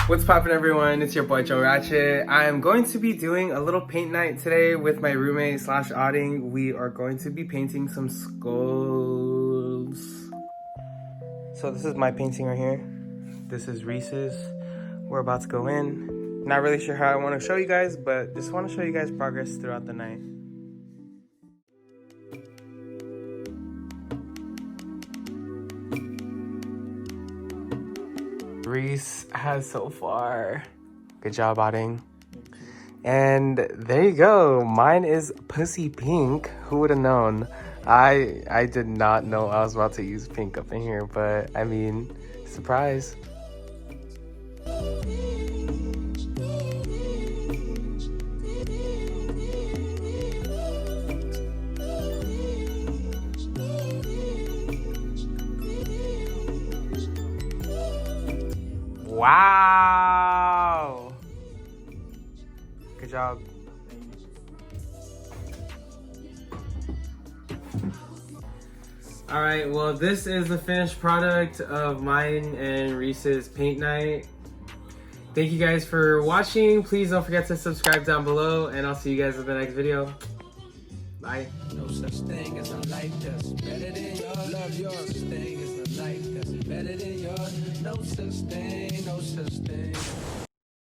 What's poppin', everyone? It's your boy Joe Ratchet. I am going to be doing a little paint night today with my roommate / Ading. We are going to be painting some skulls. So this is my painting right here. This is Reese's. We're about to go in. Not really sure how I want to show you guys, but just want to show you guys progress throughout the night. Reese has so far. Good job, Ading. And there you go. Mine is pussy pink. Who would have known? I did not know I was about to use pink up in here, but I mean, surprise. Wow! Good job. Alright, well, this is the finished product of mine and Reese's paint night. Thank you guys for watching. Please don't forget to subscribe down below, and I'll see you guys in the next video. Bye. No such thing as a life that's better than yours. Love yours. Such thing as a life that's better than yours. No such thing, no such thing.